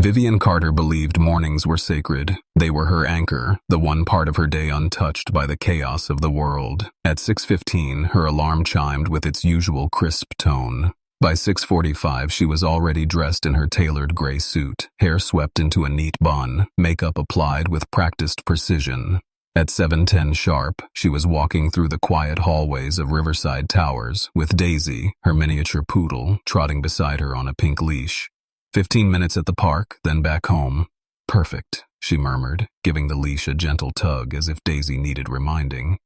Vivian Carter believed mornings were sacred. They were her anchor, the one part of her day untouched by the chaos of the world. At 6:15, her alarm chimed with its usual crisp tone. By 6:45, she was already dressed in her tailored gray suit, hair swept into a neat bun, makeup applied with practiced precision. At 7:10 sharp, she was walking through the quiet hallways of Riverside Towers, with Daisy, her miniature poodle, trotting beside her on a pink leash. 15 minutes at the park, then back home. Perfect, she murmured, giving the leash a gentle tug as if Daisy needed reminding.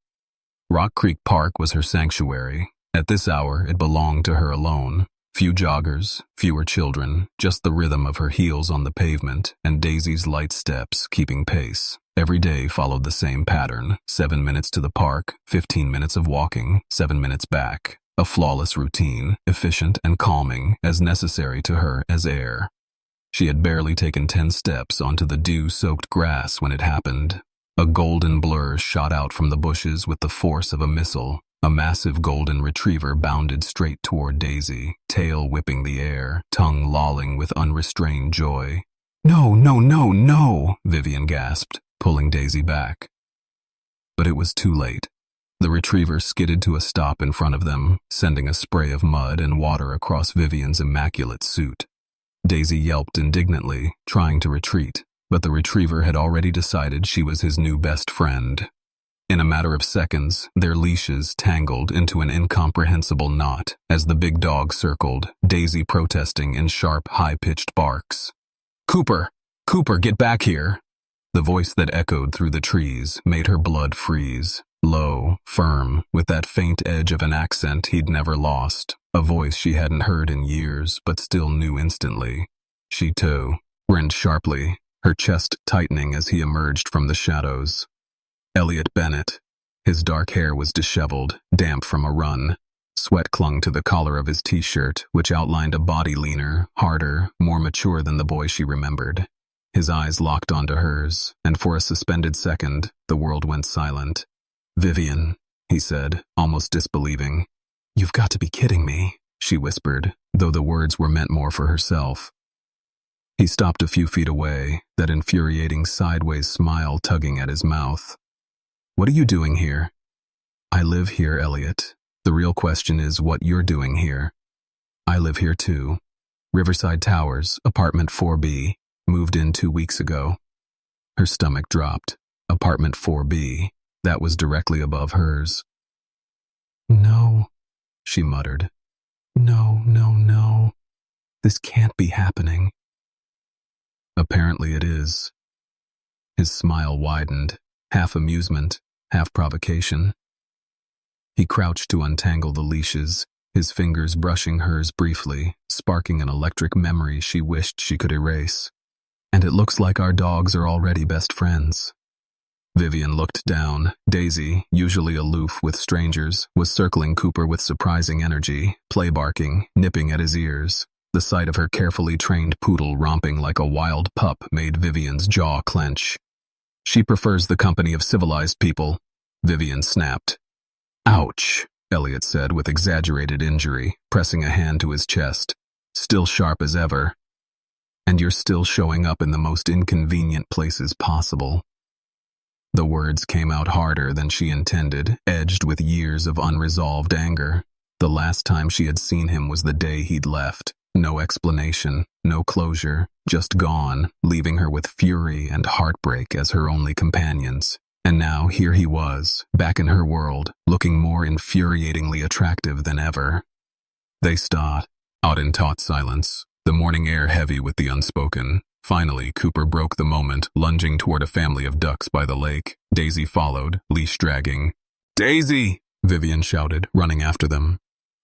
Rock Creek Park was her sanctuary. At this hour, it belonged to her alone. Few joggers, fewer children, just the rhythm of her heels on the pavement and Daisy's light steps keeping pace. Every day followed the same pattern: 7 minutes to the park, 15 minutes of walking, 7 minutes back. A flawless routine, efficient and calming, as necessary to her as air. She had barely taken 10 steps onto the dew-soaked grass when it happened. A golden blur shot out from the bushes with the force of a missile. A massive golden retriever bounded straight toward Daisy, tail whipping the air, tongue lolling with unrestrained joy. "No, no, no, no!" Vivian gasped, pulling Daisy back. But it was too late. The retriever skidded to a stop in front of them, sending a spray of mud and water across Vivian's immaculate suit. Daisy yelped indignantly, trying to retreat, but the retriever had already decided she was his new best friend. In a matter of seconds, their leashes tangled into an incomprehensible knot as the big dog circled, Daisy protesting in sharp, high-pitched barks. "Cooper! Cooper, get back here!" The voice that echoed through the trees made her blood freeze. Low, firm, with that faint edge of an accent he'd never lost, a voice she hadn't heard in years but still knew instantly. She, too, grinned sharply, her chest tightening as he emerged from the shadows. Elliot Bennett. His dark hair was disheveled, damp from a run. Sweat clung to the collar of his t-shirt, which outlined a body leaner, harder, more mature than the boy she remembered. His eyes locked onto hers, and for a suspended second, the world went silent. "Vivian," he said, almost disbelieving. "You've got to be kidding me," she whispered, though the words were meant more for herself. He stopped a few feet away, that infuriating sideways smile tugging at his mouth. "What are you doing here?" "I live here, Elliot. The real question is what you're doing here." "I live here too. Riverside Towers, apartment 4B. Moved in 2 weeks ago." Her stomach dropped. Apartment 4B. That was directly above hers. "No," she muttered. "No, no, no. This can't be happening." "Apparently it is." His smile widened, half amusement, half provocation. He crouched to untangle the leashes, his fingers brushing hers briefly, sparking an electric memory she wished she could erase. "And it looks like our dogs are already best friends." Vivian looked down. Daisy, usually aloof with strangers, was circling Cooper with surprising energy, play barking, nipping at his ears. The sight of her carefully trained poodle romping like a wild pup made Vivian's jaw clench. "She prefers the company of civilized people," Vivian snapped. "Ouch," Elliot said with exaggerated injury, pressing a hand to his chest. "Still sharp as ever. And you're still showing up in the most inconvenient places possible." The words came out harder than she intended, edged with years of unresolved anger. The last time she had seen him was the day he'd left. No explanation, no closure, just gone, leaving her with fury and heartbreak as her only companions. And now here he was, back in her world, looking more infuriatingly attractive than ever. They stopped, out in taut silence, the morning air heavy with the unspoken. Finally, Cooper broke the moment, lunging toward a family of ducks by the lake. Daisy followed, leash dragging. "Daisy!" Vivian shouted, running after them.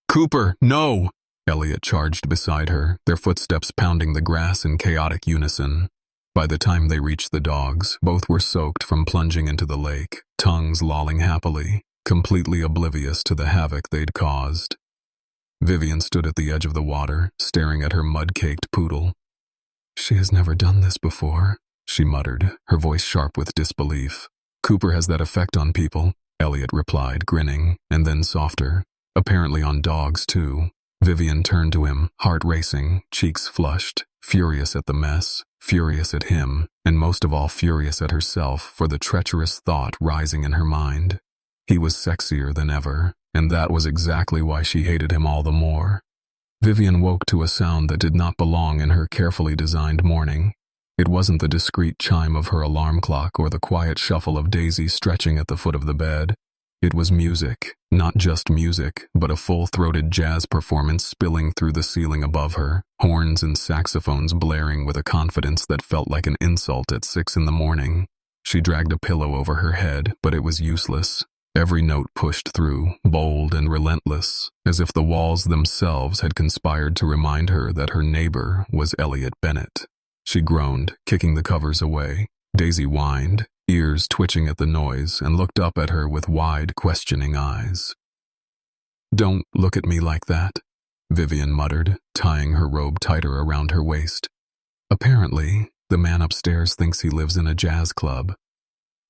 "Cooper, no!" Elliot charged beside her, their footsteps pounding the grass in chaotic unison. By the time they reached the dogs, both were soaked from plunging into the lake, tongues lolling happily, completely oblivious to the havoc they'd caused. Vivian stood at the edge of the water, staring at her mud-caked poodle. "She has never done this before," she muttered, her voice sharp with disbelief. "Cooper has that effect on people," Elliot replied, grinning, and then softer. "Apparently on dogs, too. Vivian turned to him, heart racing, cheeks flushed, furious at the mess, furious at him, and most of all furious at herself for the treacherous thought rising in her mind. He was sexier than ever, and that was exactly why she hated him all the more. Vivian woke to a sound that did not belong in her carefully designed morning. It wasn't the discreet chime of her alarm clock or the quiet shuffle of Daisy stretching at the foot of the bed. It was music, not just music, but a full-throated jazz performance spilling through the ceiling above her, horns and saxophones blaring with a confidence that felt like an insult at 6 in the morning. She dragged a pillow over her head, but it was useless. Every note pushed through, bold and relentless, as if the walls themselves had conspired to remind her that her neighbor was Elliot Bennett. She groaned, kicking the covers away. Daisy whined, ears twitching at the noise, and looked up at her with wide, questioning eyes. "Don't look at me like that," Vivian muttered, tying her robe tighter around her waist. "Apparently, the man upstairs thinks he lives in a jazz club."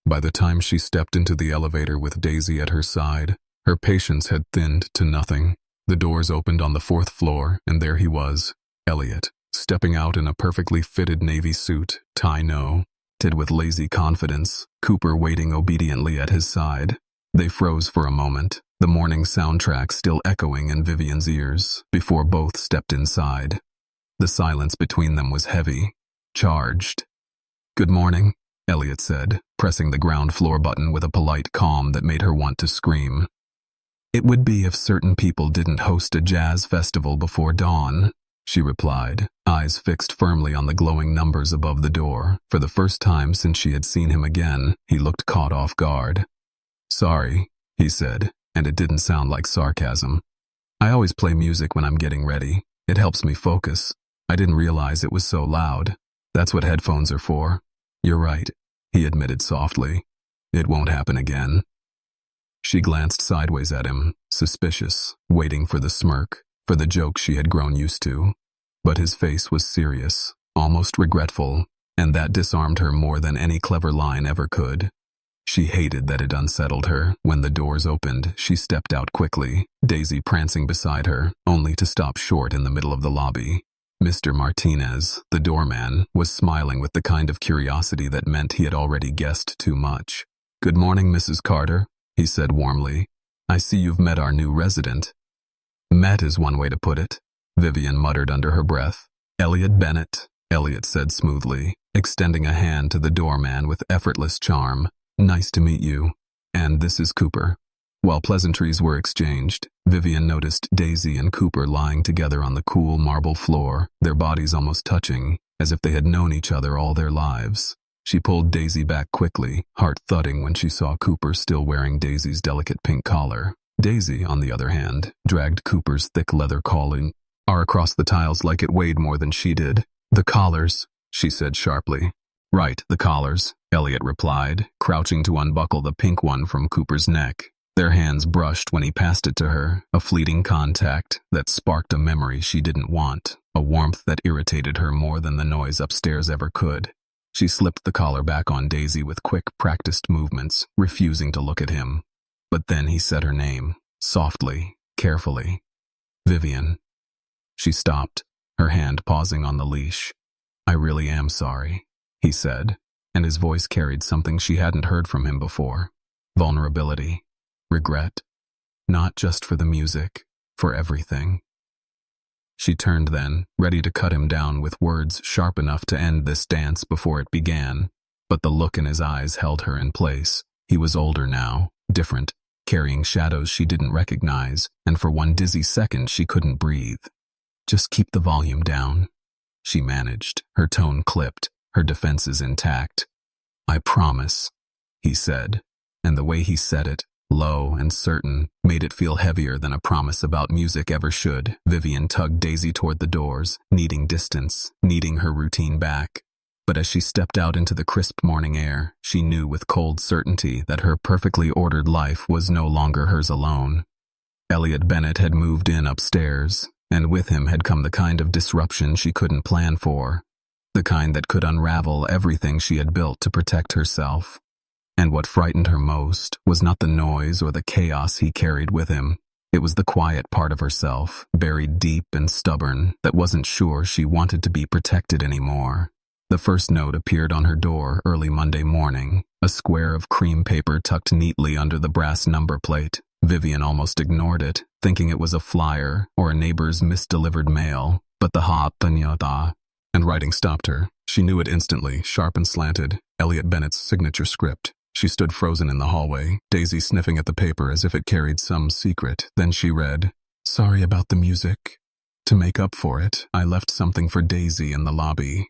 By the time she stepped into the elevator with Daisy at her side, her patience had thinned to nothing. The doors opened on the 4th floor, and there he was, Elliot, stepping out in a perfectly fitted navy suit, tie-no, with lazy confidence, Cooper waiting obediently at his side. They froze for a moment, the morning soundtrack still echoing in Vivian's ears, before both stepped inside. The silence between them was heavy, charged. "Good morning," Elliot said, pressing the ground floor button with a polite calm that made her want to scream. "It would be if certain people didn't host a jazz festival before dawn," she replied, eyes fixed firmly on the glowing numbers above the door. For the first time since she had seen him again, he looked caught off guard. "Sorry," he said, and it didn't sound like sarcasm. "I always play music when I'm getting ready. It helps me focus. I didn't realize it was so loud. That's what headphones are for." "You're right," he admitted softly. "It won't happen again." She glanced sideways at him, suspicious, waiting for the smirk, for the joke she had grown used to. But his face was serious, almost regretful, and that disarmed her more than any clever line ever could. She hated that it unsettled her. When the doors opened, she stepped out quickly, Daisy prancing beside her, only to stop short in the middle of the lobby. Mr. Martinez, the doorman, was smiling with the kind of curiosity that meant he had already guessed too much. "Good morning, Mrs. Carter," he said warmly. "I see you've met our new resident." "Met is one way to put it," Vivian muttered under her breath. "Elliot Bennett," Elliot said smoothly, extending a hand to the doorman with effortless charm. "Nice to meet you. And this is Cooper." While pleasantries were exchanged, Vivian noticed Daisy and Cooper lying together on the cool marble floor, their bodies almost touching, as if they had known each other all their lives. She pulled Daisy back quickly, heart thudding when she saw Cooper still wearing Daisy's delicate pink collar. Daisy, on the other hand, dragged Cooper's thick leather collar across the tiles like it weighed more than she did. "The collars," she said sharply. "Right, the collars," Elliot replied, crouching to unbuckle the pink one from Cooper's neck. Their hands brushed when he passed it to her, a fleeting contact that sparked a memory she didn't want, a warmth that irritated her more than the noise upstairs ever could. She slipped the collar back on Daisy with quick, practiced movements, refusing to look at him. But then he said her name, softly, carefully. "Vivian." She stopped, her hand pausing on the leash. "I really am sorry," he said, and his voice carried something she hadn't heard from him before. Vulnerability, regret, not just for the music, for everything. She turned then, ready to cut him down with words sharp enough to end this dance before it began. But the look in his eyes held her in place. He was older now, different, carrying shadows she didn't recognize, and for one dizzy second she couldn't breathe. "Just keep the volume down," she managed, her tone clipped, her defenses intact. "I promise," he said, and the way he said it, low and certain, made it feel heavier than a promise about music ever should. Vivian tugged Daisy toward the doors, needing distance, needing her routine back. But as she stepped out into the crisp morning air, she knew with cold certainty that her perfectly ordered life was no longer hers alone. Elliot Bennett had moved in upstairs, and with him had come the kind of disruption she couldn't plan for, the kind that could unravel everything she had built to protect herself. And what frightened her most was not the noise or the chaos he carried with him. It was the quiet part of herself, buried deep and stubborn, that wasn't sure she wanted to be protected anymore. The first note appeared on her door early Monday morning, a square of cream paper tucked neatly under the brass number plate. Vivian almost ignored it, thinking it was a flyer or a neighbor's misdelivered mail, but the ha-tanyata and writing stopped her. She knew it instantly, sharp and slanted, Elliot Bennett's signature script. She stood frozen in the hallway, Daisy sniffing at the paper as if it carried some secret. Then she read, "Sorry about the music. To make up for it, I left something for Daisy in the lobby.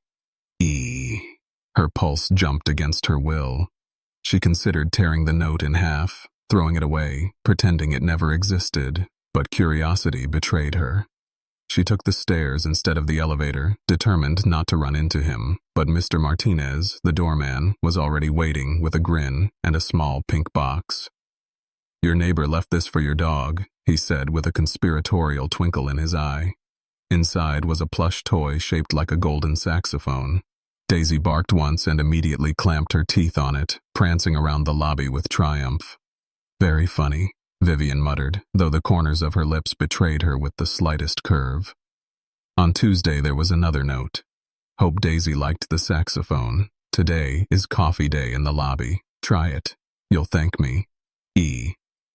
E." Her pulse jumped against her will. She considered tearing the note in half, throwing it away, pretending it never existed, but curiosity betrayed her. She took the stairs instead of the elevator, determined not to run into him, but Mr. Martinez, the doorman, was already waiting with a grin and a small pink box. "Your neighbor left this for your dog," he said with a conspiratorial twinkle in his eye. Inside was a plush toy shaped like a golden saxophone. Daisy barked once and immediately clamped her teeth on it, prancing around the lobby with triumph. "Very funny," Vivian muttered, though the corners of her lips betrayed her with the slightest curve. On Tuesday there was another note. "Hope Daisy liked the saxophone. Today is coffee day in the lobby. Try it. You'll thank me. E."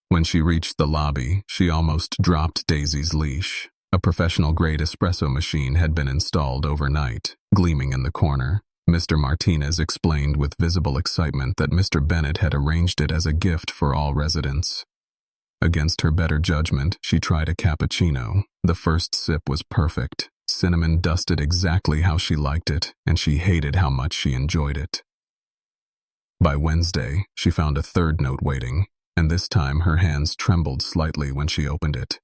When she reached the lobby, she almost dropped Daisy's leash. A professional-grade espresso machine had been installed overnight, gleaming in the corner. Mr. Martinez explained with visible excitement that Mr. Bennett had arranged it as a gift for all residents. Against her better judgment, she tried a cappuccino. The first sip was perfect. Cinnamon dusted exactly how she liked it, and she hated how much she enjoyed it. By Wednesday, she found a third note waiting, and this time her hands trembled slightly when she opened it.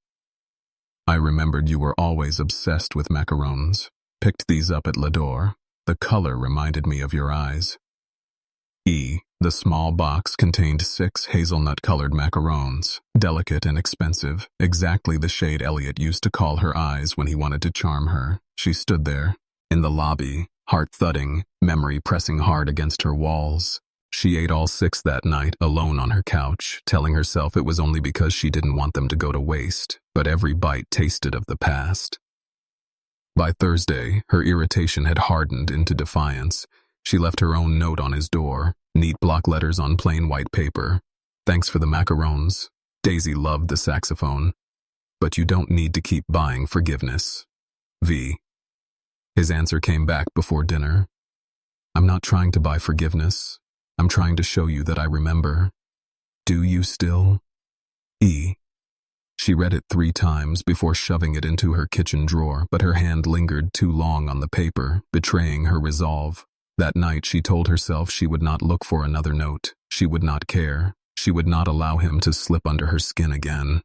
"I remembered you were always obsessed with macarons. Picked these up at Lador. The color reminded me of your eyes. E." The small box contained 6 hazelnut-colored macarons, delicate and expensive, exactly the shade Elliot used to call her eyes when he wanted to charm her. She stood there, in the lobby, heart thudding, memory pressing hard against her walls. She ate all 6 that night, alone on her couch, telling herself it was only because she didn't want them to go to waste, but every bite tasted of the past. By Thursday, her irritation had hardened into defiance. She left her own note on his door, neat block letters on plain white paper. "Thanks for the macarons. Daisy loved the saxophone. But you don't need to keep buying forgiveness. V." His answer came back before dinner. "I'm not trying to buy forgiveness. I'm trying to show you that I remember. Do you still? E." She read it 3 times before shoving it into her kitchen drawer, but her hand lingered too long on the paper, betraying her resolve. That night she told herself she would not look for another note. She would not care. She would not allow him to slip under her skin again.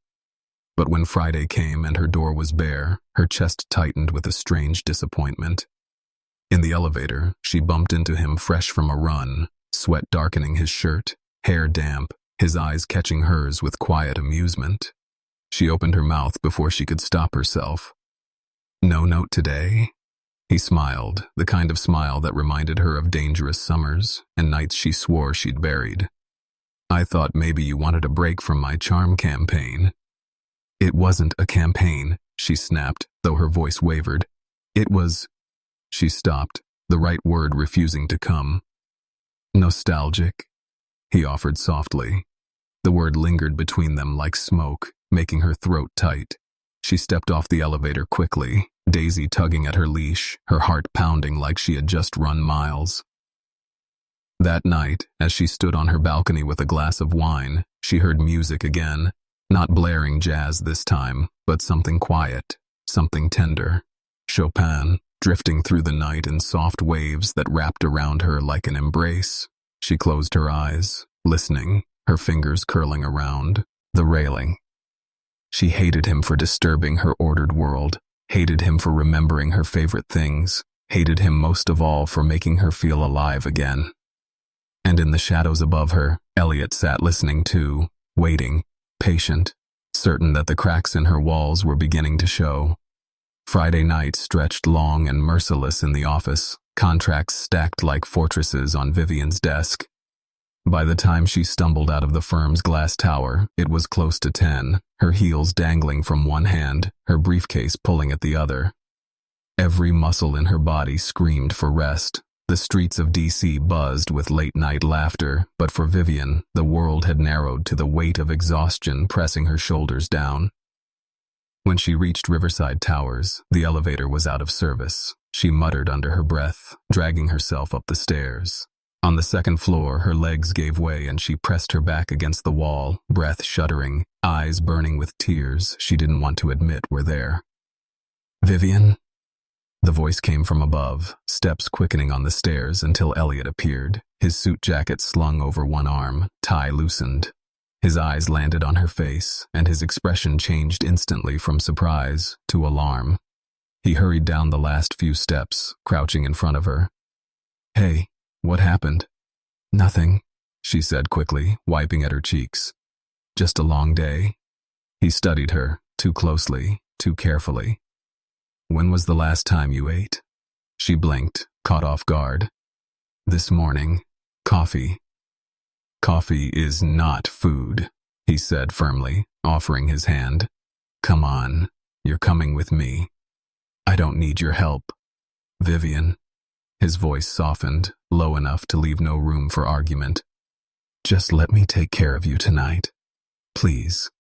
But when Friday came and her door was bare, her chest tightened with a strange disappointment. In the elevator, she bumped into him fresh from a run, sweat darkening his shirt, hair damp, his eyes catching hers with quiet amusement. She opened her mouth before she could stop herself. "No note today?" He smiled, the kind of smile that reminded her of dangerous summers and nights she swore she'd buried. "I thought maybe you wanted a break from my charm campaign." "It wasn't a campaign," she snapped, though her voice wavered. "It was—" She stopped, the right word refusing to come. "Nostalgic," he offered softly. The word lingered between them like smoke, making her throat tight. She stepped off the elevator quickly, Daisy tugging at her leash, her heart pounding like she had just run miles. That night, as she stood on her balcony with a glass of wine, she heard music again, not blaring jazz this time, but something quiet, something tender. Chopin, drifting through the night in soft waves that wrapped around her like an embrace. She closed her eyes, listening, her fingers curling around the railing. She hated him for disturbing her ordered world, hated him for remembering her favorite things, hated him most of all for making her feel alive again. And in the shadows above her, Elliot sat listening too, waiting, patient, certain that the cracks in her walls were beginning to show. Friday night stretched long and merciless in the office, contracts stacked like fortresses on Vivian's desk. By the time she stumbled out of the firm's glass tower, it was close to 10, her heels dangling from one hand, her briefcase pulling at the other. Every muscle in her body screamed for rest. The streets of DC buzzed with late-night laughter, but for Vivian, the world had narrowed to the weight of exhaustion pressing her shoulders down. When she reached Riverside Towers, the elevator was out of service. She muttered under her breath, dragging herself up the stairs. On the second floor, her legs gave way and she pressed her back against the wall, breath shuddering, eyes burning with tears she didn't want to admit were there. "Vivian?" The voice came from above, steps quickening on the stairs until Elliot appeared, his suit jacket slung over one arm, tie loosened. His eyes landed on her face, and his expression changed instantly from surprise to alarm. He hurried down the last few steps, crouching in front of her. "Hey, what happened?" "Nothing," she said quickly, wiping at her cheeks. "Just a long day." He studied her, too closely, too carefully. "When was the last time you ate?" She blinked, caught off guard. "This morning. Coffee." "Coffee is not food," he said firmly, offering his hand. "Come on, you're coming with me. I don't need your help. Vivian." His voice softened, low enough to leave no room for argument. "Just let me take care of you tonight. Please."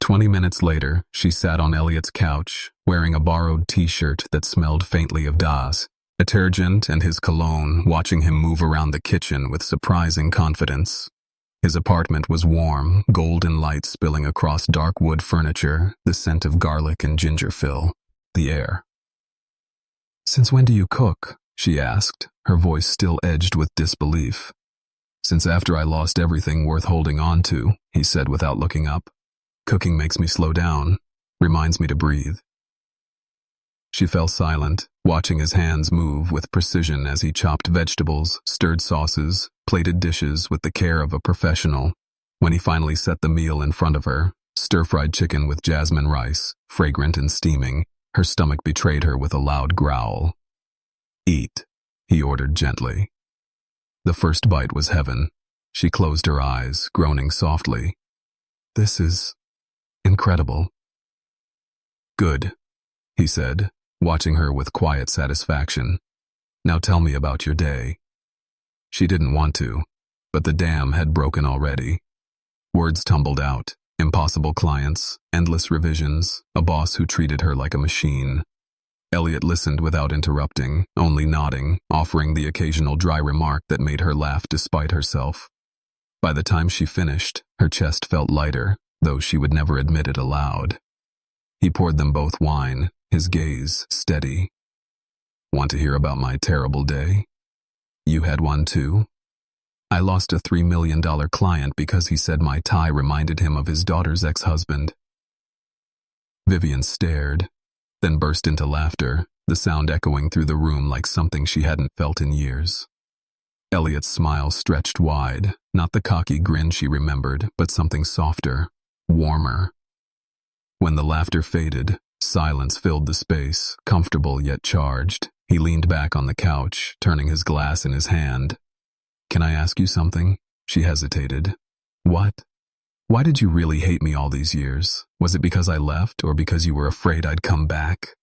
20 minutes later, she sat on Elliot's couch, wearing a borrowed t-shirt that smelled faintly of Das, detergent and his cologne, watching him move around the kitchen with surprising confidence. His apartment was warm, golden light spilling across dark wood furniture, the scent of garlic and ginger fill the air. "Since when do you cook?" she asked, her voice still edged with disbelief. "Since after I lost everything worth holding on to," he said without looking up. "Cooking makes me slow down, reminds me to breathe." She fell silent, watching his hands move with precision as he chopped vegetables, stirred sauces, plated dishes with the care of a professional. When he finally set the meal in front of her, stir-fried chicken with jasmine rice, fragrant and steaming, her stomach betrayed her with a loud growl. "Eat," he ordered gently. The first bite was heaven. She closed her eyes, groaning softly. "This is incredible." "Good," he said, watching her with quiet satisfaction. "Now tell me about your day." She didn't want to, but the dam had broken already. Words tumbled out, impossible clients, endless revisions, a boss who treated her like a machine. Elliot listened without interrupting, only nodding, offering the occasional dry remark that made her laugh despite herself. By the time she finished, her chest felt lighter, though she would never admit it aloud. He poured them both wine, his gaze steady. "Want to hear about my terrible day? You had one too?" "I lost a $3 million client because he said my tie reminded him of his daughter's ex-husband." Vivian stared, then burst into laughter, the sound echoing through the room like something she hadn't felt in years. Elliot's smile stretched wide, not the cocky grin she remembered, but something softer, warmer. When the laughter faded, silence filled the space, comfortable yet charged. He leaned back on the couch, turning his glass in his hand. "Can I ask you something?" She hesitated. "What? Why did you really hate me all these years? Was it because I left, or because you were afraid I'd come back?"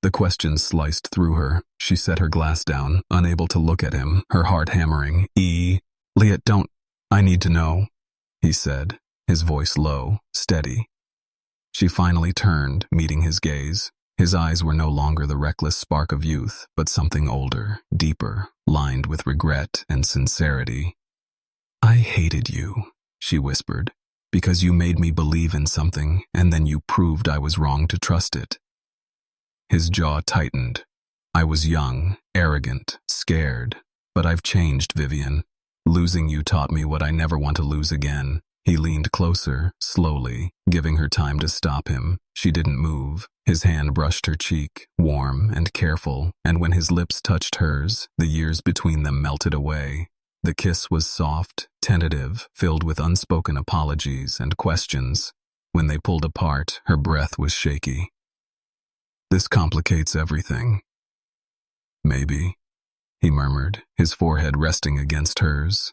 The question sliced through her. She set her glass down, unable to look at him, her heart hammering. "Elliot, don't. I need to know," he said, his voice low, steady. She finally turned, meeting his gaze. His eyes were no longer the reckless spark of youth, but something older, deeper, lined with regret and sincerity. "I hated you," she whispered, "because you made me believe in something, and then you proved I was wrong to trust it." His jaw tightened. "I was young, arrogant, scared, but I've changed, Vivian. Losing you taught me what I never want to lose again." He leaned closer, slowly, giving her time to stop him. She didn't move. His hand brushed her cheek, warm and careful, and when his lips touched hers, the years between them melted away. The kiss was soft, tentative, filled with unspoken apologies and questions. When they pulled apart, her breath was shaky. "This complicates everything." "Maybe," he murmured, his forehead resting against hers.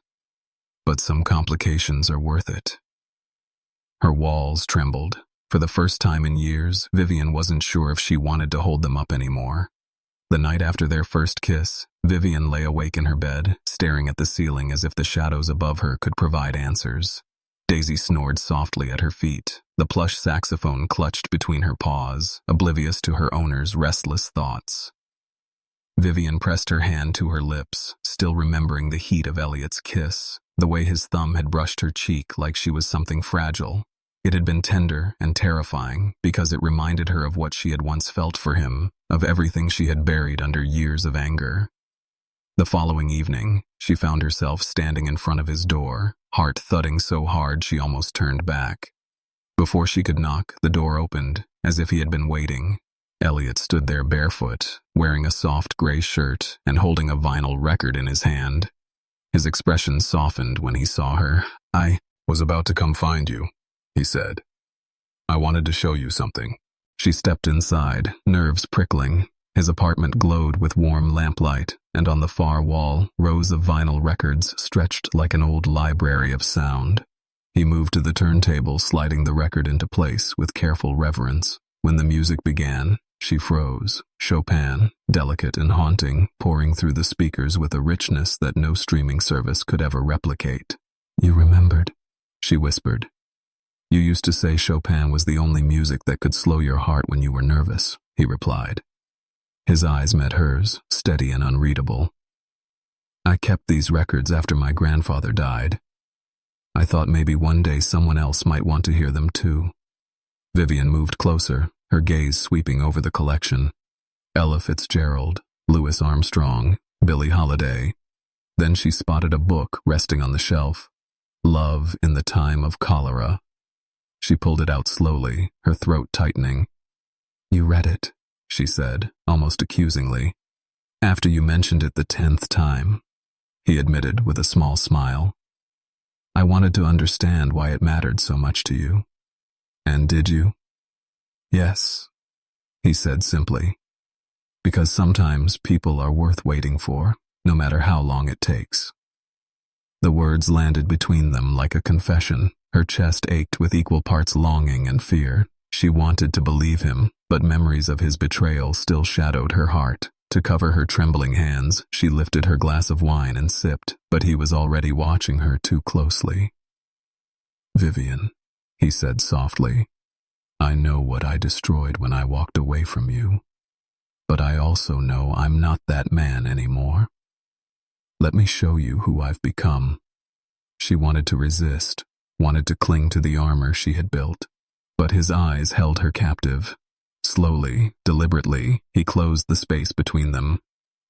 but some complications are worth it. Her walls trembled. For the first time in years, Vivian wasn't sure if she wanted to hold them up anymore. The night after their first kiss, Vivian lay awake in her bed, staring at the ceiling as if the shadows above her could provide answers. Daisy snored softly at her feet, the plush saxophone clutched between her paws, oblivious to her owner's restless thoughts. Vivian pressed her hand to her lips, still remembering the heat of Elliot's kiss, the way his thumb had brushed her cheek like she was something fragile. It had been tender and terrifying because it reminded her of what she had once felt for him, of everything she had buried under years of anger. The following evening, she found herself standing in front of his door, heart thudding so hard she almost turned back. Before she could knock, the door opened, as if he had been waiting. Elliot stood there barefoot, wearing a soft gray shirt and holding a vinyl record in his hand. His expression softened when he saw her. "I was about to come find you," he said. "I wanted to show you something." She stepped inside, nerves prickling. His apartment glowed with warm lamplight, and on the far wall, rows of vinyl records stretched like an old library of sound. He moved to the turntable, sliding the record into place with careful reverence. When the music began, she froze. Chopin, delicate and haunting, pouring through the speakers with a richness that no streaming service could ever replicate. "You remembered," she whispered. "You used to say Chopin was the only music that could slow your heart when you were nervous," he replied. His eyes met hers, steady and unreadable. "I kept these records after my grandfather died. I thought maybe one day someone else might want to hear them too." Vivian moved closer, her gaze sweeping over the collection. Ella Fitzgerald, Louis Armstrong, Billie Holiday. Then she spotted a book resting on the shelf. Love in the Time of Cholera. She pulled it out slowly, her throat tightening. "You read it," she said, almost accusingly. "After you mentioned it the 10th time," he admitted with a small smile. "I wanted to understand why it mattered so much to you." "And did you?" "Yes," he said simply. "Because sometimes people are worth waiting for, no matter how long it takes." The words landed between them like a confession. Her chest ached with equal parts longing and fear. She wanted to believe him, but memories of his betrayal still shadowed her heart. To cover her trembling hands, she lifted her glass of wine and sipped, but he was already watching her too closely. "Vivian," he said softly, "I know what I destroyed when I walked away from you, but I also know I'm not that man anymore. Let me show you who I've become." She wanted to resist, wanted to cling to the armor she had built, but his eyes held her captive. Slowly, deliberately, he closed the space between them.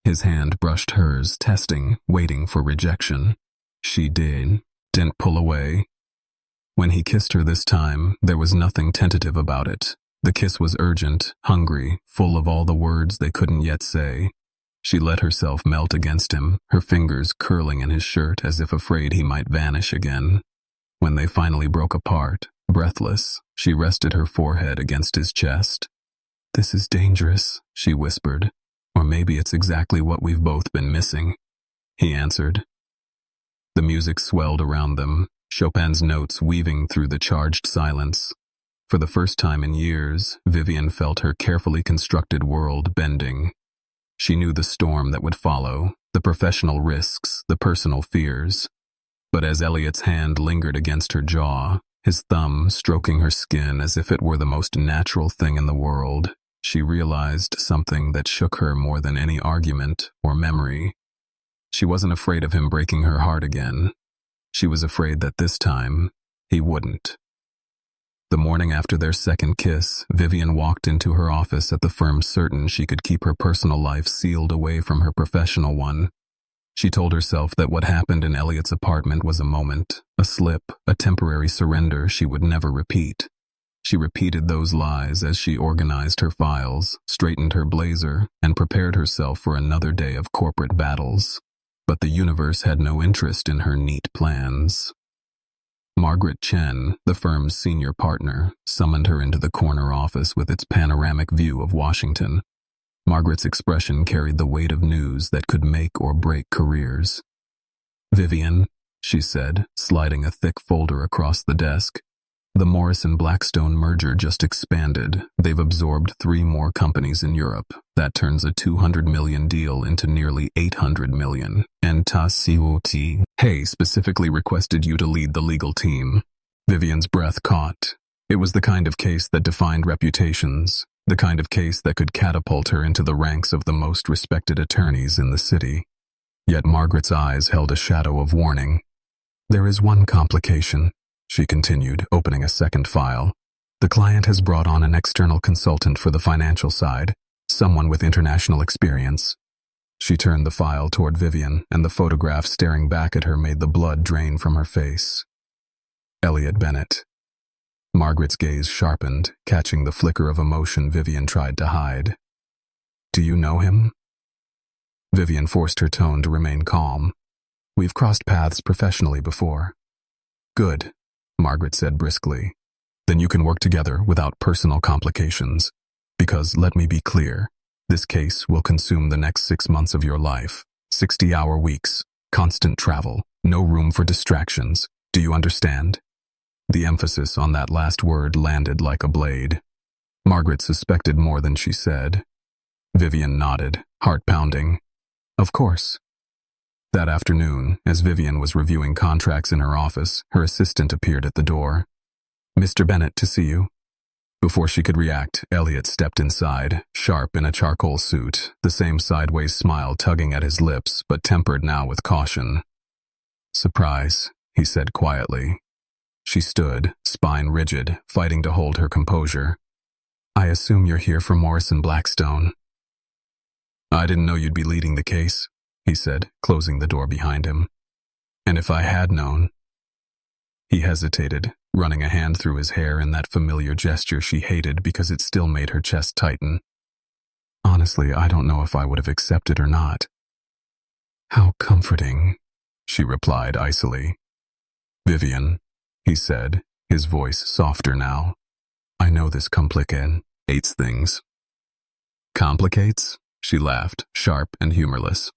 His hand brushed hers, testing, waiting for rejection. She didn't pull away. When he kissed her this time, there was nothing tentative about it. The kiss was urgent, hungry, full of all the words they couldn't yet say. She let herself melt against him, her fingers curling in his shirt as if afraid he might vanish again. When they finally broke apart, breathless, she rested her forehead against his chest. "This is dangerous," she whispered. "Or maybe it's exactly what we've both been missing," he answered. The music swelled around them, Chopin's notes weaving through the charged silence. For the first time in years, Vivian felt her carefully constructed world bending. She knew the storm that would follow, the professional risks, the personal fears. But as Elliot's hand lingered against her jaw, his thumb stroking her skin as if it were the most natural thing in the world, she realized something that shook her more than any argument or memory. She wasn't afraid of him breaking her heart again. She was afraid that this time, he wouldn't. The morning after their second kiss, Vivian walked into her office at the firm certain she could keep her personal life sealed away from her professional one. She told herself that what happened in Elliot's apartment was a moment, a slip, a temporary surrender she would never repeat. She repeated those lies as she organized her files, straightened her blazer, and prepared herself for another day of corporate battles. But the universe had no interest in her neat plans. Margaret Chen, the firm's senior partner, summoned her into the corner office with its panoramic view of Washington. Margaret's expression carried the weight of news that could make or break careers. "Vivian," she said, sliding a thick folder across the desk. The Morrison-Blackstone merger just expanded. They've absorbed 3 more companies in Europe. That turns a $200 million deal into nearly $800 million. And Tasiuti Hay specifically requested you to lead the legal team. Vivian's breath caught. It was the kind of case that defined reputations, the kind of case that could catapult her into the ranks of the most respected attorneys in the city. Yet Margaret's eyes held a shadow of warning. There is one complication, she continued, opening a second file. The client has brought on an external consultant for the financial side, someone with international experience. She turned the file toward Vivian, and the photograph staring back at her made the blood drain from her face. Elliot Bennett. Margaret's gaze sharpened, catching the flicker of emotion Vivian tried to hide. Do you know him? Vivian forced her tone to remain calm. We've crossed paths professionally before. Good, Margaret said briskly. Then you can work together without personal complications. Because, let me be clear, this case will consume the next 6 months of your life. 60-hour weeks, constant travel, no room for distractions. Do you understand? The emphasis on that last word landed like a blade. Margaret suspected more than she said. Vivian nodded, heart pounding. Of course. That afternoon, as Vivian was reviewing contracts in her office, her assistant appeared at the door. Mr. Bennett to see you. Before she could react, Elliot stepped inside, sharp in a charcoal suit, the same sideways smile tugging at his lips, but tempered now with caution. Surprise, he said quietly. She stood, spine rigid, fighting to hold her composure. I assume you're here for Morrison-Blackstone. I didn't know you'd be leading the case, he said, closing the door behind him. And if I had known... He hesitated, running a hand through his hair in that familiar gesture she hated because it still made her chest tighten. Honestly, I don't know if I would have accepted or not. How comforting, she replied icily. Vivian, he said, his voice softer now. I know this complicates things. Complicates? She laughed, sharp and humorless.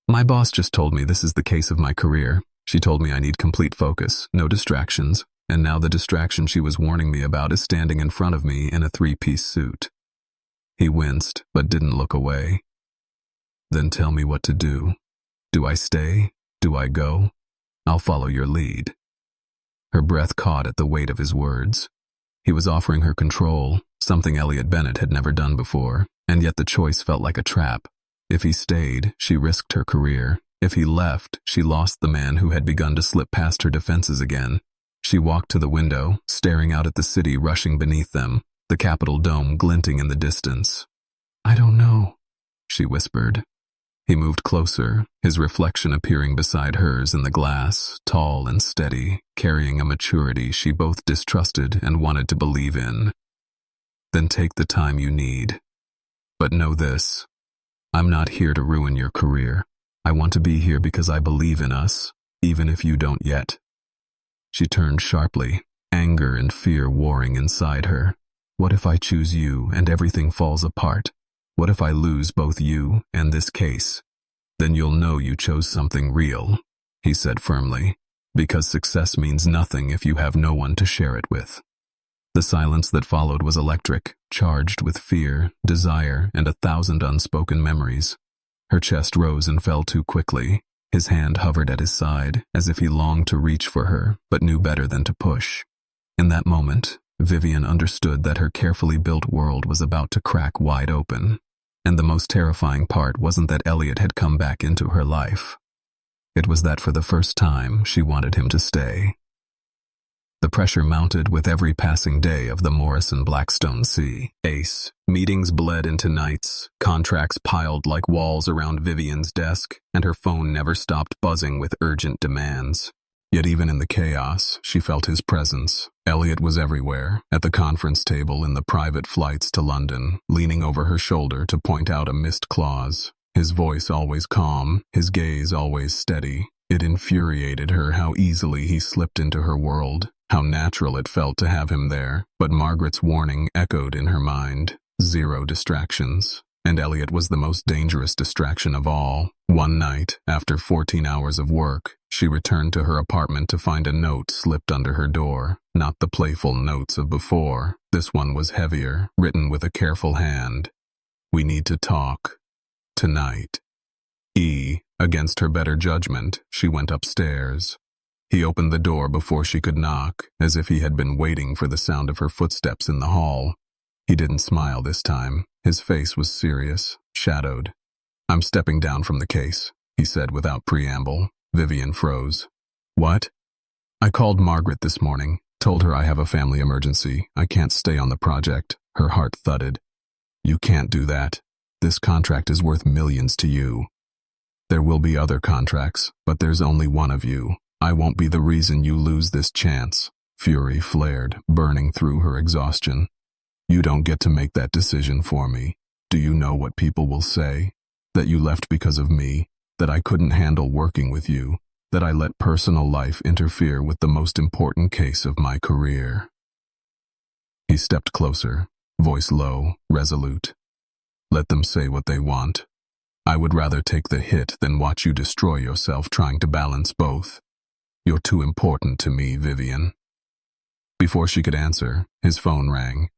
My boss just told me this is the case of my career. She told me I need complete focus, no distractions, and now the distraction she was warning me about is standing in front of me in a 3-piece suit. He winced, but didn't look away. Then tell me what to do. Do I stay? Do I go? I'll follow your lead. Her breath caught at the weight of his words. He was offering her control, something Elliot Bennett had never done before, and yet the choice felt like a trap. If he stayed, she risked her career. If he left, she lost the man who had begun to slip past her defenses again. She walked to the window, staring out at the city rushing beneath them, the Capitol dome glinting in the distance. I don't know, she whispered. He moved closer, his reflection appearing beside hers in the glass, tall and steady, carrying a maturity she both distrusted and wanted to believe in. Then take the time you need. But know this, I'm not here to ruin your career. I want to be here because I believe in us, even if you don't yet. She turned sharply, anger and fear warring inside her. What if I choose you and everything falls apart? What if I lose both you and this case? Then you'll know you chose something real, he said firmly, because success means nothing if you have no one to share it with. The silence that followed was electric, charged with fear, desire, and 1,000 unspoken memories. Her chest rose and fell too quickly. His hand hovered at his side, as if he longed to reach for her, but knew better than to push. In that moment, Vivian understood that her carefully built world was about to crack wide open. And the most terrifying part wasn't that Elliot had come back into her life. It was that for the first time, she wanted him to stay. The pressure mounted with every passing day of the Morrison-Blackstone case. Meetings bled into nights, contracts piled like walls around Vivian's desk, and her phone never stopped buzzing with urgent demands. Yet even in the chaos, she felt his presence. Elliot was everywhere, at the conference table in the private flights to London, leaning over her shoulder to point out a missed clause. His voice always calm, his gaze always steady. It infuriated her how easily he slipped into her world, how natural it felt to have him there. But Margaret's warning echoed in her mind. 0 distractions. And Elliot was the most dangerous distraction of all. One night, after 14 hours of work, She returned to her apartment to find a note slipped under her door, not the playful notes of before. This one was heavier, written with a careful hand. "We need to talk. Tonight." Against her better judgment, she went upstairs. He opened the door before she could knock, as if he had been waiting for the sound of her footsteps in the hall. He didn't smile this time. His face was serious, shadowed. "I'm stepping down from the case," he said without preamble. Vivian froze. "What?" "I called Margaret this morning, told her I have a family emergency. I can't stay on the project." Her heart thudded. "You can't do that. This contract is worth millions to you. There will be other contracts, but there's only one of you. I won't be the reason you lose this chance." Fury flared, burning through her exhaustion. "You don't get to make that decision for me. Do you know what people will say? That you left because of me? That I couldn't handle working with you? That I let personal life interfere with the most important case of my career?" He stepped closer, voice low, resolute. "Let them say what they want. I would rather take the hit than watch you destroy yourself trying to balance both. You're too important to me, Vivian." Before she could answer, his phone rang.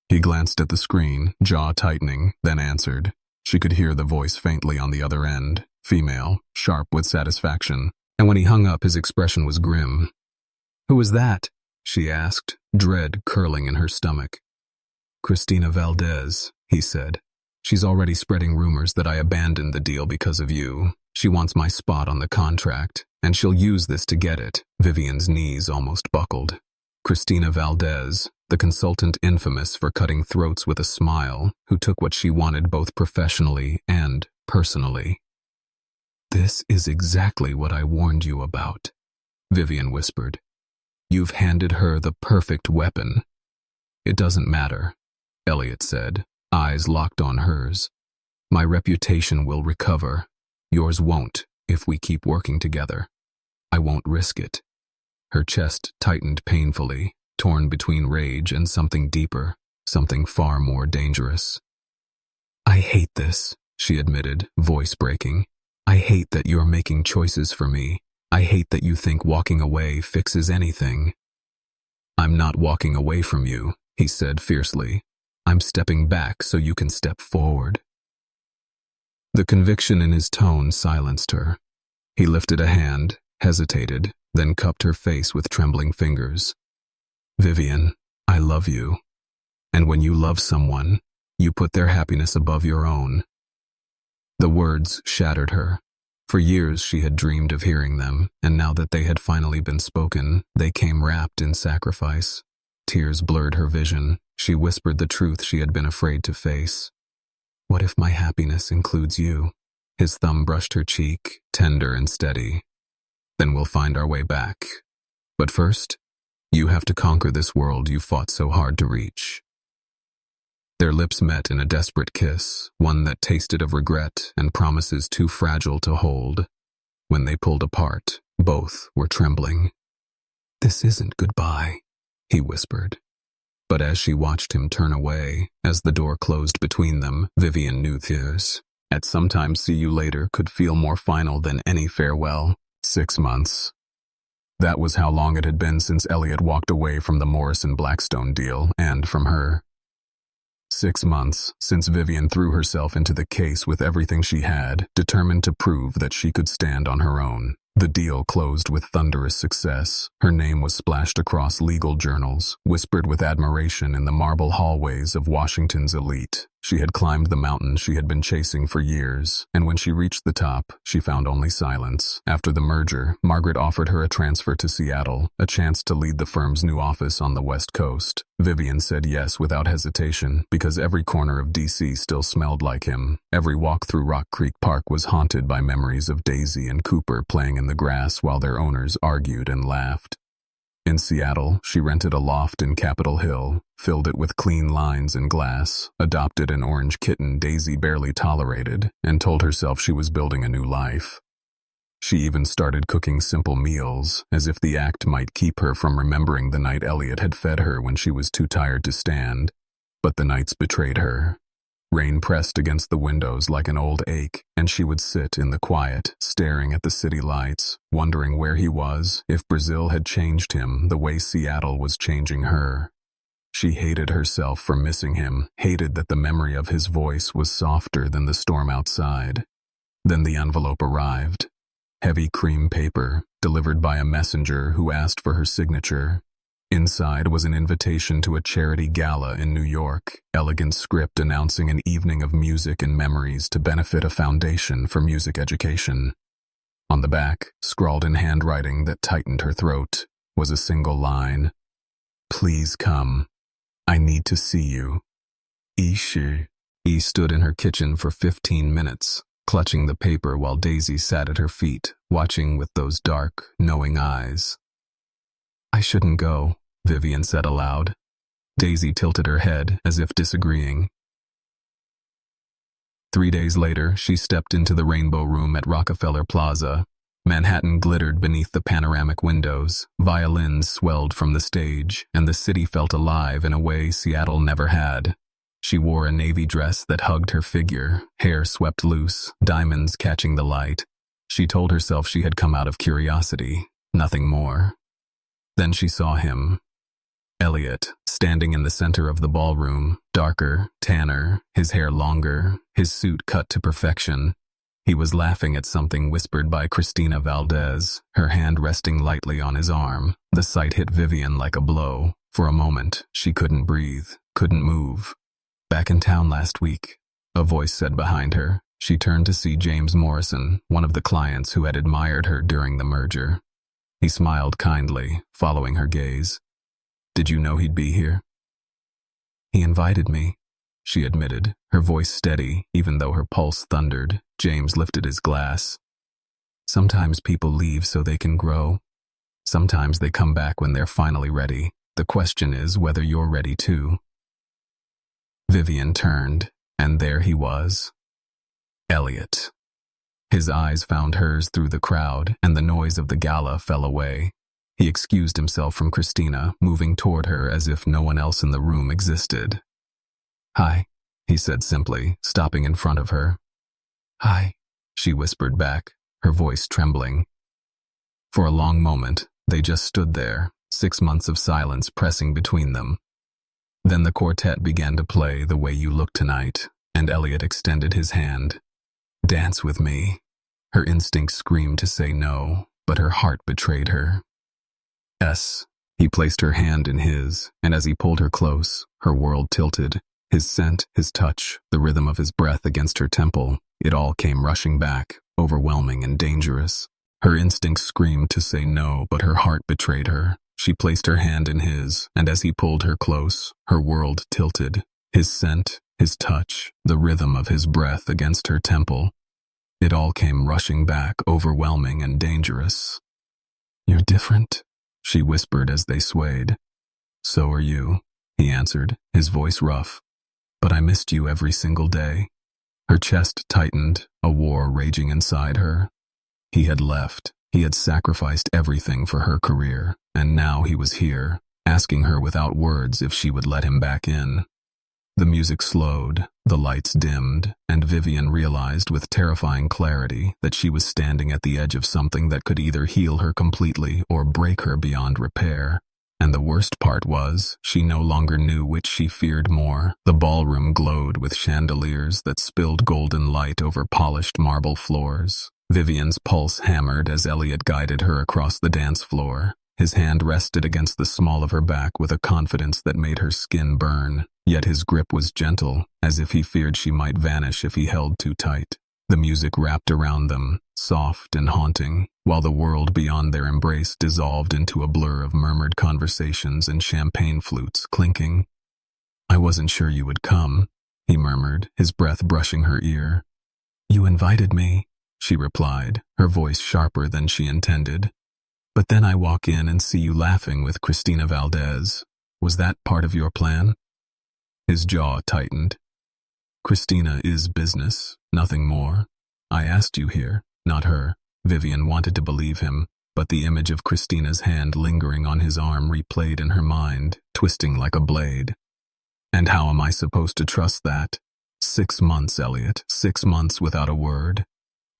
He glanced at the screen, jaw tightening, then answered. She could hear the voice faintly on the other end, female, sharp with satisfaction, and when he hung up his expression was grim. "Who was that?" she asked, dread curling in her stomach. "Christina Valdez," he said. "She's already spreading rumors that I abandoned the deal because of you. She wants my spot on the contract, and she'll use this to get it." Vivian's knees almost buckled. Christina Valdez, the consultant infamous for cutting throats with a smile, who took what she wanted both professionally and personally. "This is exactly what I warned you about," Vivian whispered. "You've handed her the perfect weapon." "It doesn't matter," Elliot said, eyes locked on hers. "My reputation will recover. Yours won't if we keep working together. I won't risk it." Her chest tightened painfully, torn between rage and something deeper, something far more dangerous. "I hate this," she admitted, voice breaking. "I hate that you're making choices for me. I hate that you think walking away fixes anything." "I'm not walking away from you," he said fiercely. "I'm stepping back so you can step forward." The conviction in his tone silenced her. He lifted a hand, hesitated, then cupped her face with trembling fingers. "Vivian, I love you. And when you love someone, you put their happiness above your own." The words shattered her. For years she had dreamed of hearing them, and now that they had finally been spoken, they came wrapped in sacrifice. Tears blurred her vision. She whispered the truth she had been afraid to face. "What if my happiness includes you?" His thumb brushed her cheek, tender and steady. "Then we'll find our way back. But first, you have to conquer this world you fought so hard to reach." Their lips met in a desperate kiss, one that tasted of regret and promises too fragile to hold. When they pulled apart, both were trembling. "This isn't goodbye," he whispered. But as she watched him turn away, as the door closed between them, Vivian knew this. At sometimes see you later could feel more final than any farewell. 6 months. That was how long it had been since Elliot walked away from the Morrison-Blackstone deal, and from her. 6 months since Vivian threw herself into the case with everything she had, determined to prove that she could stand on her own. The deal closed with thunderous success. Her name was splashed across legal journals, whispered with admiration in the marble hallways of Washington's elite. She had climbed the mountain she had been chasing for years, and when she reached the top, she found only silence. After the merger, Margaret offered her a transfer to Seattle, a chance to lead the firm's new office on the West Coast. Vivian said yes without hesitation, because every corner of D.C. still smelled like him. Every walk through Rock Creek Park was haunted by memories of Daisy and Cooper playing in the grass while their owners argued and laughed. In Seattle, she rented a loft in Capitol Hill, filled it with clean lines and glass, adopted an orange kitten Daisy barely tolerated, and told herself she was building a new life. She even started cooking simple meals, as if the act might keep her from remembering the night Elliot had fed her when she was too tired to stand. But the nights betrayed her. Rain pressed against the windows like an old ache, and she would sit in the quiet, staring at the city lights, wondering where he was, if Brazil had changed him the way Seattle was changing her. She hated herself for missing him, hated that the memory of his voice was softer than the storm outside. Then the envelope arrived. Heavy cream paper, delivered by a messenger who asked for her signature. Inside was an invitation to a charity gala in New York, elegant script announcing an evening of music and memories to benefit a foundation for music education. On the back, scrawled in handwriting that tightened her throat, was a single line. "Please come. I need to see you. Ishi." He stood in her kitchen for 15 minutes, clutching the paper while Daisy sat at her feet, watching with those dark, knowing eyes. "I shouldn't go," Vivian said aloud. Daisy tilted her head as if disagreeing. 3 days later, she stepped into the Rainbow Room at Rockefeller Plaza. Manhattan glittered beneath the panoramic windows, violins swelled from the stage, and the city felt alive in a way Seattle never had. She wore a navy dress that hugged her figure, hair swept loose, diamonds catching the light. She told herself she had come out of curiosity, nothing more. Then she saw him. Elliot, standing in the center of the ballroom, darker, tanner, his hair longer, his suit cut to perfection. He was laughing at something whispered by Christina Valdez, her hand resting lightly on his arm. The sight hit Vivian like a blow. For a moment, she couldn't breathe, couldn't move. "Back in town last week," a voice said behind her. She turned to see James Morrison, one of the clients who had admired her during the merger. He smiled kindly, following her gaze. "Did you know he'd be here?" "He invited me," she admitted, her voice steady, even though her pulse thundered. James lifted his glass. "Sometimes people leave so they can grow. Sometimes they come back when they're finally ready. The question is whether you're ready too." Vivian turned, and there he was. Elliot. His eyes found hers through the crowd, and the noise of the gala fell away. He excused himself from Christina, moving toward her as if no one else in the room existed. "Hi," he said simply, stopping in front of her. "Hi," she whispered back, her voice trembling. For a long moment, they just stood there, 6 months of silence pressing between them. Then the quartet began to play The Way You Look Tonight, and Elliot extended his hand. "Dance with me." Her instinct screamed to say no, but her heart betrayed her. "Yes." He placed her hand in his, and as he pulled her close, her world tilted. His scent, his touch, the rhythm of his breath against her temple, it all came rushing back, overwhelming and dangerous. Her instinct screamed to say no, but her heart betrayed her. She placed her hand in his, and as he pulled her close, her world tilted. His scent, his touch, the rhythm of his breath against her temple. It all came rushing back, overwhelming and dangerous. "You're different," she whispered as they swayed. "So are you," he answered, his voice rough. "But I missed you every single day." Her chest tightened, a war raging inside her. He had left. He had sacrificed everything for her career, and now he was here, asking her without words if she would let him back in. The music slowed, the lights dimmed, and Vivian realized with terrifying clarity that she was standing at the edge of something that could either heal her completely or break her beyond repair. And the worst part was, she no longer knew which she feared more. The ballroom glowed with chandeliers that spilled golden light over polished marble floors. Vivian's pulse hammered as Elliot guided her across the dance floor. His hand rested against the small of her back with a confidence that made her skin burn. Yet his grip was gentle, as if he feared she might vanish if he held too tight. The music wrapped around them, soft and haunting, while the world beyond their embrace dissolved into a blur of murmured conversations and champagne flutes clinking. "I wasn't sure you would come," he murmured, his breath brushing her ear. "You invited me," she replied, her voice sharper than she intended. "But then I walk in and see you laughing with Christina Valdez. Was that part of your plan?" His jaw tightened. "Christina is business, nothing more. I asked you here, not her." Vivian wanted to believe him, but the image of Christina's hand lingering on his arm replayed in her mind, twisting like a blade. "And how am I supposed to trust that?" 6 months, Elliot. 6 months without a word.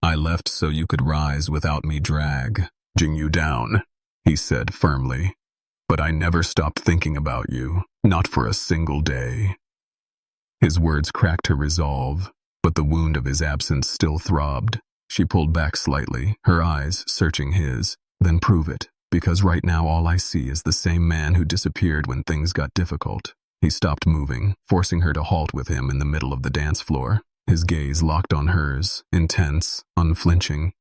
I left so you could rise without me dragging you down, he said firmly. But I never stopped thinking about you, not for a single day. His words cracked her resolve, but the wound of his absence still throbbed. She pulled back slightly, her eyes searching his. Then prove it, because right now all I see is the same man who disappeared when things got difficult. He stopped moving, forcing her to halt with him in the middle of the dance floor. His gaze locked on hers, intense, unflinching.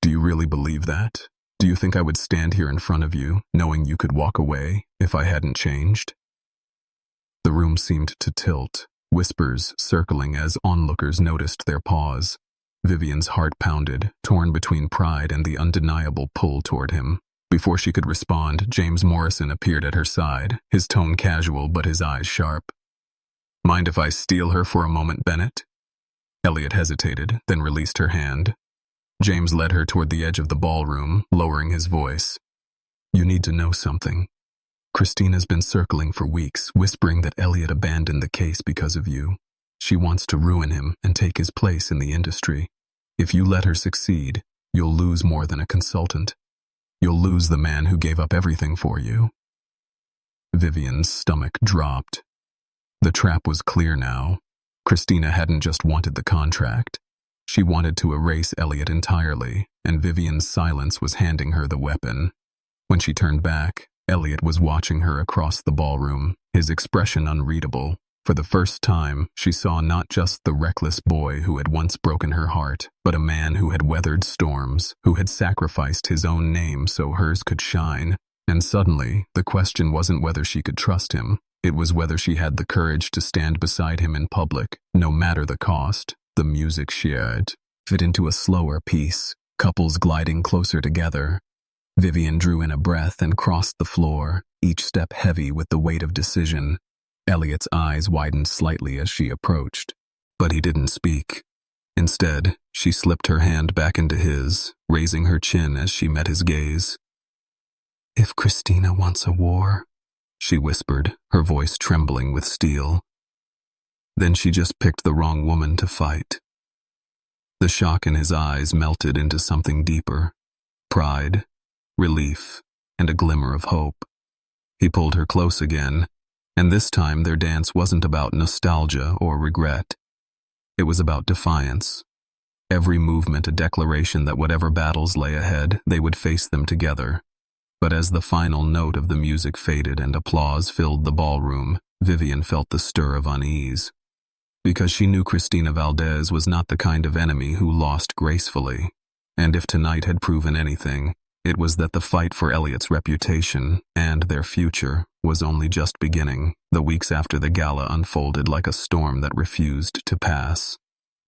Do you really believe that? Do you think I would stand here in front of you, knowing you could walk away, if I hadn't changed? The room seemed to tilt, whispers circling as onlookers noticed their pause. Vivian's heart pounded, torn between pride and the undeniable pull toward him. Before she could respond, James Morrison appeared at her side, his tone casual but his eyes sharp. Mind if I steal her for a moment, Bennett? Elliot hesitated, then released her hand. James led her toward the edge of the ballroom, lowering his voice. You need to know something. Christina's been circling for weeks, whispering that Elliot abandoned the case because of you. She wants to ruin him and take his place in the industry. If you let her succeed, you'll lose more than a consultant. You'll lose the man who gave up everything for you. Vivian's stomach dropped. The trap was clear now. Christina hadn't just wanted the contract. She wanted to erase Elliot entirely, and Vivian's silence was handing her the weapon. When she turned back, Elliot was watching her across the ballroom, his expression unreadable. For the first time, she saw not just the reckless boy who had once broken her heart, but a man who had weathered storms, who had sacrificed his own name so hers could shine. And suddenly, the question wasn't whether she could trust him. It was whether she had the courage to stand beside him in public, no matter the cost. The music shared fit into a slower piece, couples gliding closer together. Vivian drew in a breath and crossed the floor, each step heavy with the weight of decision. Elliot's eyes widened slightly as she approached, but he didn't speak. Instead, she slipped her hand back into his, raising her chin as she met his gaze. If Christina wants a war, she whispered, her voice trembling with steel, then she just picked the wrong woman to fight. The shock in his eyes melted into something deeper. Pride, relief, and a glimmer of hope. He pulled her close again, and this time their dance wasn't about nostalgia or regret. It was about defiance. Every movement a declaration that whatever battles lay ahead, they would face them together. But as the final note of the music faded and applause filled the ballroom, Vivian felt the stir of unease. Because she knew Christina Valdez was not the kind of enemy who lost gracefully. And if tonight had proven anything, it was that the fight for Elliot's reputation and their future was only just beginning. The weeks after the gala unfolded like a storm that refused to pass.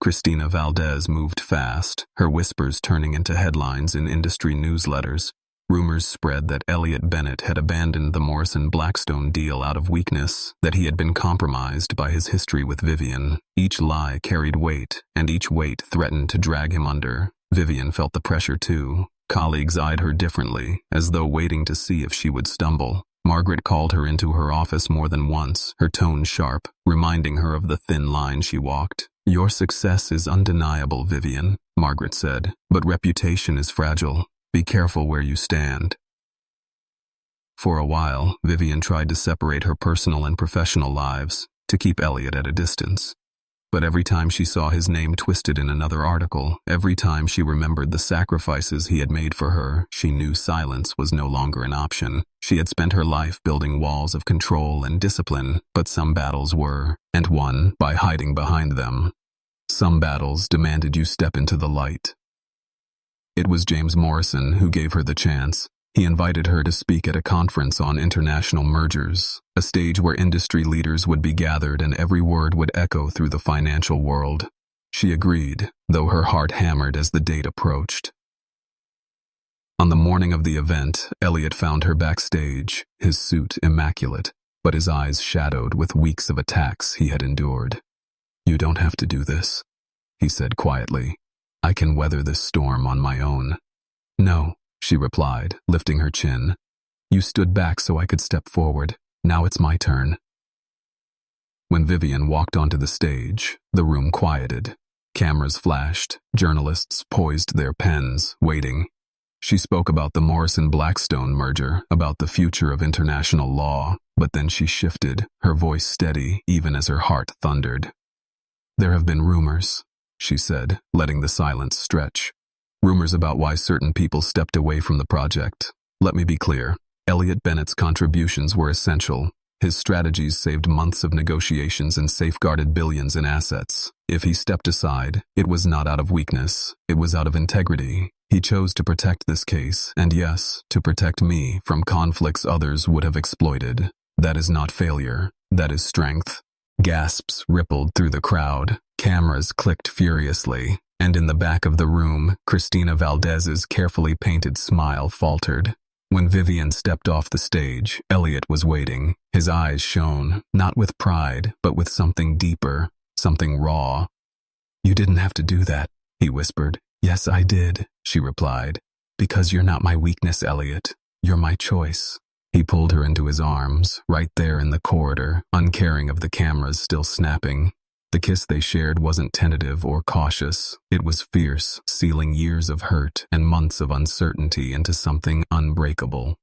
Christina Valdez moved fast, her whispers turning into headlines in industry newsletters. Rumors spread that Elliot Bennett had abandoned the Morrison-Blackstone deal out of weakness, that he had been compromised by his history with Vivian. Each lie carried weight, and each weight threatened to drag him under. Vivian felt the pressure too. Colleagues eyed her differently, as though waiting to see if she would stumble. Margaret called her into her office more than once, her tone sharp, reminding her of the thin line she walked. Your success is undeniable, Vivian, Margaret said, but reputation is fragile. Be careful where you stand. For a while, Vivian tried to separate her personal and professional lives, to keep Elliot at a distance. But every time she saw his name twisted in another article, every time she remembered the sacrifices he had made for her, she knew silence was no longer an option. She had spent her life building walls of control and discipline, but some battles were, and won by hiding behind them. Some battles demanded you step into the light. It was James Morrison who gave her the chance. He invited her to speak at a conference on international mergers, a stage where industry leaders would be gathered and every word would echo through the financial world. She agreed, though her heart hammered as the date approached. On the morning of the event, Elliot found her backstage, his suit immaculate, but his eyes shadowed with weeks of attacks he had endured. You don't have to do this, he said quietly. I can weather this storm on my own. No, she replied, lifting her chin. You stood back so I could step forward. Now it's my turn. When Vivian walked onto the stage, the room quieted. Cameras flashed, journalists poised their pens, waiting. She spoke about the Morrison-Blackstone merger, about the future of international law, but then she shifted, her voice steady even as her heart thundered. "There have been rumors," she said, letting the silence stretch. "Rumors about why certain people stepped away from the project. Let me be clear. Elliot Bennett's contributions were essential. His strategies saved months of negotiations and safeguarded billions in assets. If he stepped aside, it was not out of weakness, it was out of integrity. He chose to protect this case, and yes, to protect me from conflicts others would have exploited. That is not failure, that is strength." Gasps rippled through the crowd, cameras clicked furiously, and in the back of the room, Christina Valdez's carefully painted smile faltered. When Vivian stepped off the stage, Elliot was waiting. His eyes shone, not with pride, but with something deeper, something raw. "You didn't have to do that," he whispered. "Yes, I did," she replied. "Because you're not my weakness, Elliot. You're my choice." He pulled her into his arms, right there in the corridor, uncaring of the cameras still snapping. The kiss they shared wasn't tentative or cautious. It was fierce, sealing years of hurt and months of uncertainty into something unbreakable.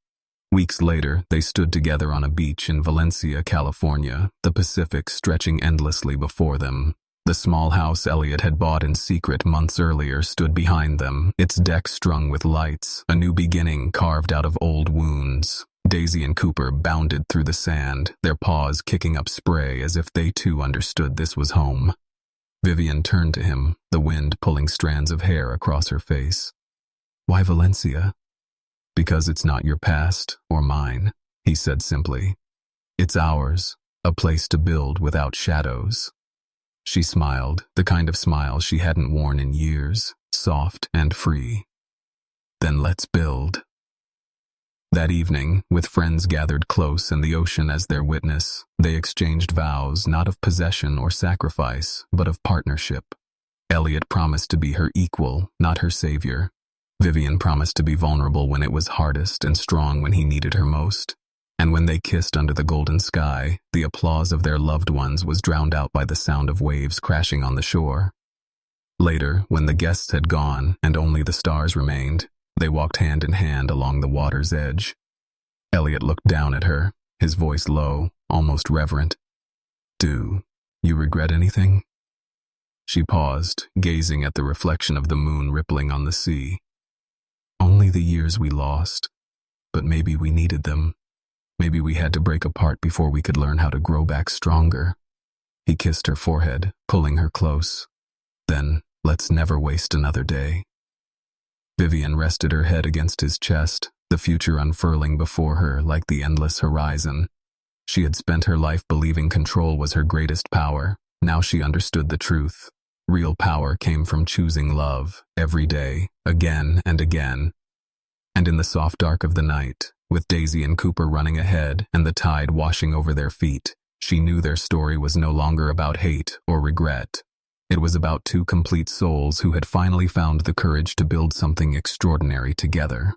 Weeks later, they stood together on a beach in Valencia, California, the Pacific stretching endlessly before them. The small house Elliot had bought in secret months earlier stood behind them, its deck strung with lights, a new beginning carved out of old wounds. Daisy and Cooper bounded through the sand, their paws kicking up spray as if they too understood this was home. Vivian turned to him, the wind pulling strands of hair across her face. "Why Valencia?" "Because it's not your past or mine," he said simply. "It's ours, a place to build without shadows." She smiled, the kind of smile she hadn't worn in years, soft and free. "Then let's build." That evening, with friends gathered close and the ocean as their witness, they exchanged vows not of possession or sacrifice, but of partnership. Elliot promised to be her equal, not her savior. Vivian promised to be vulnerable when it was hardest and strong when he needed her most. And when they kissed under the golden sky, the applause of their loved ones was drowned out by the sound of waves crashing on the shore. Later, when the guests had gone and only the stars remained, they walked hand in hand along the water's edge. Elliot looked down at her, his voice low, almost reverent. "Do you regret anything?" She paused, gazing at the reflection of the moon rippling on the sea. "Only the years we lost, but maybe we needed them. Maybe we had to break apart before we could learn how to grow back stronger." He kissed her forehead, pulling her close. "Then, let's never waste another day." Vivian rested her head against his chest, the future unfurling before her like the endless horizon. She had spent her life believing control was her greatest power. Now she understood the truth. Real power came from choosing love, every day, again and again. And in the soft dark of the night, with Daisy and Cooper running ahead and the tide washing over their feet, she knew their story was no longer about hate or regret. It was about two complete souls who had finally found the courage to build something extraordinary together.